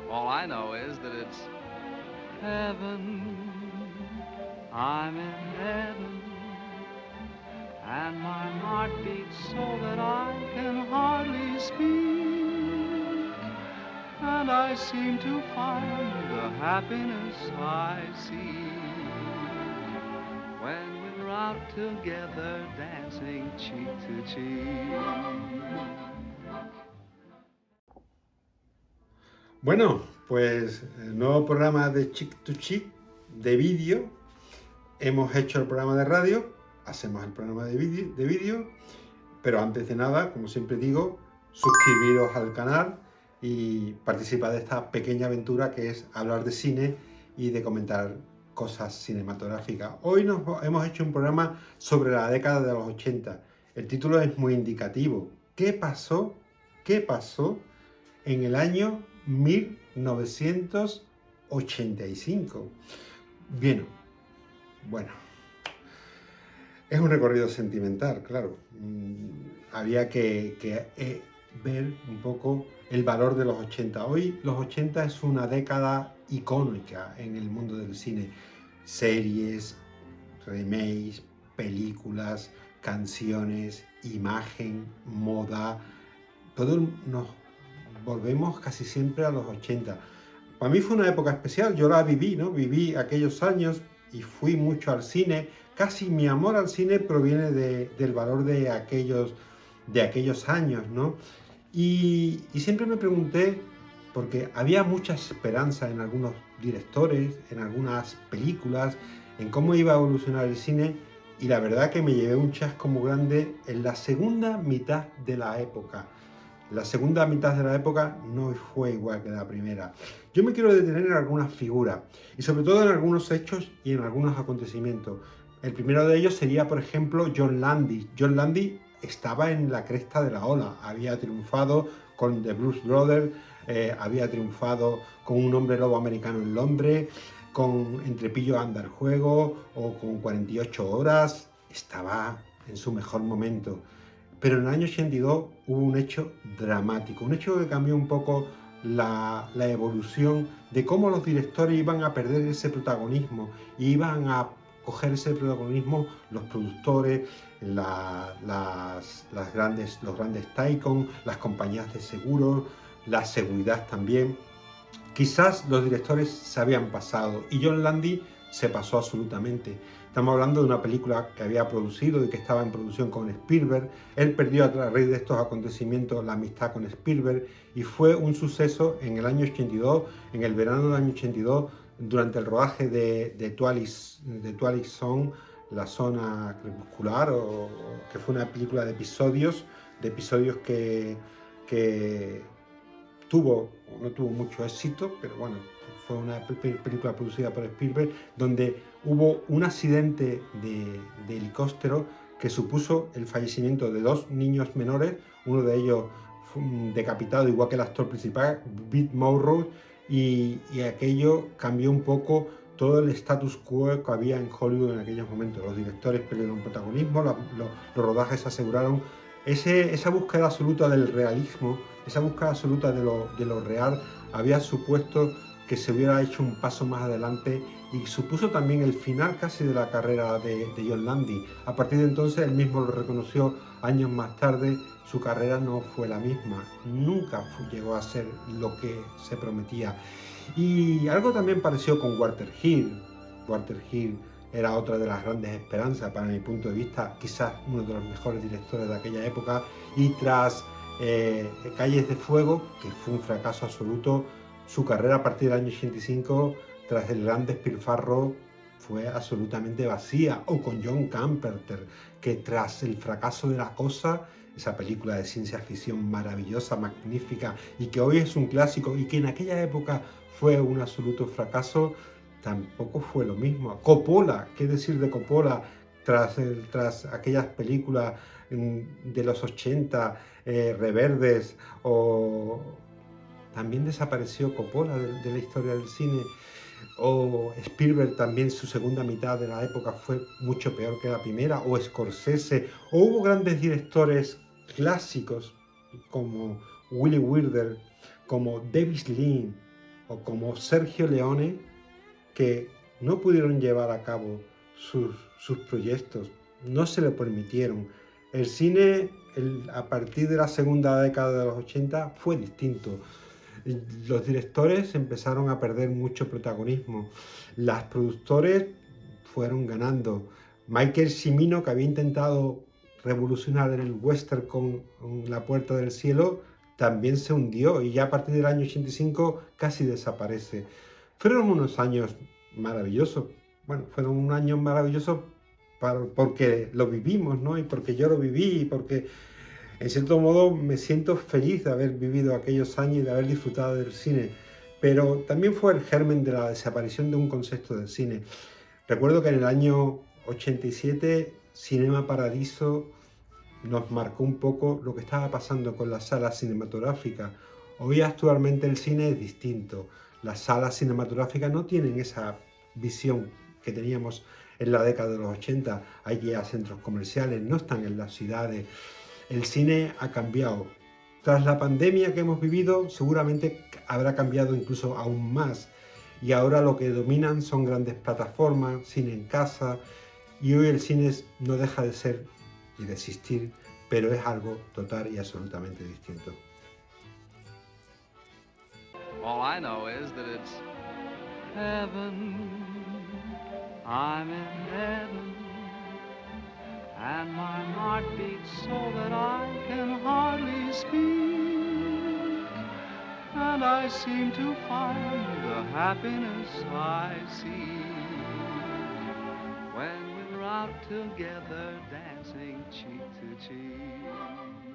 All I know is that it's heaven. I'm in heaven, and my heart beats so that I can hardly speak. And I seem to find the happiness I seek when we're out together dancing cheek to cheek. Bueno, pues el nuevo programa de Chick to Chick de vídeo. Hemos hecho el programa de radio, hacemos el programa de vídeo, pero antes de nada, como siempre digo, suscribiros al canal y participar de esta pequeña aventura que es hablar de cine y de comentar cosas cinematográficas. Hoy hemos hecho un programa sobre la década de los 80. El título es muy indicativo. ¿Qué pasó? ¿Qué pasó en el año 1985? Bien, bueno, es un recorrido sentimental, claro. Había que ver un poco el valor de los 80. Hoy los 80 es una década icónica en el mundo del cine. Series, remakes, películas, canciones, imagen, moda, todo nos volvemos casi siempre a los 80. Para mí fue una época especial, yo la viví, ¿no? Viví aquellos años y fui mucho al cine. Casi mi amor al cine proviene del valor de aquellos años, ¿no? Y siempre me pregunté, porque había mucha esperanza en algunos directores, en algunas películas, en cómo iba a evolucionar el cine, y la verdad que me llevé un chasco muy grande en la segunda mitad de la época. La segunda mitad de la época no fue igual que la primera. Yo me quiero detener en algunas figuras y sobre todo en algunos hechos y en algunos acontecimientos. El primero de ellos sería, por ejemplo, John Landis. John Landis estaba en la cresta de la ola, había triunfado con The Blues Brothers, había triunfado con Un hombre lobo americano en Londres, con Entre pillos anda el juego o con 48 horas, estaba en su mejor momento. Pero en el año 82 hubo un hecho dramático, un hecho que cambió un poco la evolución de cómo los directores iban a perder ese protagonismo y iban a coger ese protagonismo los productores, los grandes Taikon, las compañías de seguros, la seguridad también. Quizás los directores se habían pasado y John Landis se pasó absolutamente. Estamos hablando de una película que había producido y que estaba en producción con Spielberg. Él perdió a raíz de estos acontecimientos la amistad con Spielberg y fue un suceso en el año 82, en el verano del año 82, durante el rodaje de Twilight Zone, la zona crepuscular, que fue una película de episodios que no tuvo mucho éxito, pero bueno, fue una película producida por Spielberg, donde hubo un accidente de helicóptero que supuso el fallecimiento de dos niños menores, uno de ellos decapitado, igual que el actor principal, Bill Murray, y aquello cambió un poco todo el status quo que había en Hollywood en aquellos momentos. Los directores perdieron protagonismo, los rodajes aseguraron esa búsqueda absoluta del realismo, esa búsqueda absoluta de lo real, había supuesto que se hubiera hecho un paso más adelante y supuso también el final casi de la carrera de John Landis. A partir de entonces él mismo lo reconoció años más tarde, su carrera no fue la misma, nunca llegó a ser lo que se prometía. Y algo también pareció con Walter Hill. Walter Hill era otra de las grandes esperanzas para mi punto de vista, quizás uno de los mejores directores de aquella época, y tras Calles de Fuego, que fue un fracaso absoluto, su carrera a partir del año 85, tras el gran despilfarro, fue absolutamente vacía. O con John Carpenter, que tras el fracaso de La Cosa, esa película de ciencia ficción maravillosa, magnífica, y que hoy es un clásico, y que en aquella época fue un absoluto fracaso, tampoco fue lo mismo. Coppola, ¿qué decir de Coppola? Tras aquellas películas de los 80, Reverdes, o también desapareció Coppola de la historia del cine, o Spielberg también, su segunda mitad de la época fue mucho peor que la primera, o Scorsese, o hubo grandes directores clásicos como Willy Wilder, como David Lean, o como Sergio Leone, que no pudieron llevar a cabo sus proyectos, no se le permitieron. El cine a partir de la segunda década de los 80 fue distinto. Los directores empezaron a perder mucho protagonismo. Los productores fueron ganando. Michael Cimino, que había intentado revolucionar el western con La Puerta del Cielo, también se hundió y ya a partir del año 85 casi desaparece. Fueron unos años maravillosos. Bueno, fueron unos años maravillosos porque lo vivimos, ¿no? Y porque yo lo viví y porque en cierto modo me siento feliz de haber vivido aquellos años y de haber disfrutado del cine, pero también fue el germen de la desaparición de un concepto del cine. Recuerdo que en el año 87 Cinema Paradiso nos marcó un poco lo que estaba pasando con las salas cinematográficas. Hoy actualmente el cine es distinto. Las salas cinematográficas no tienen esa visión que teníamos en la década de los 80. Hay ya centros comerciales, no están en las ciudades. El cine ha cambiado. Tras la pandemia que hemos vivido, seguramente habrá cambiado incluso aún más. Y ahora lo que dominan son grandes plataformas, cine en casa, y hoy el cine no deja de ser y de existir, pero es algo total y absolutamente distinto. All I know is that it's heaven. I'm in heaven. And my heart beats so that I can hardly speak. And I seem to find the happiness I see when we're out together dancing cheek to cheek.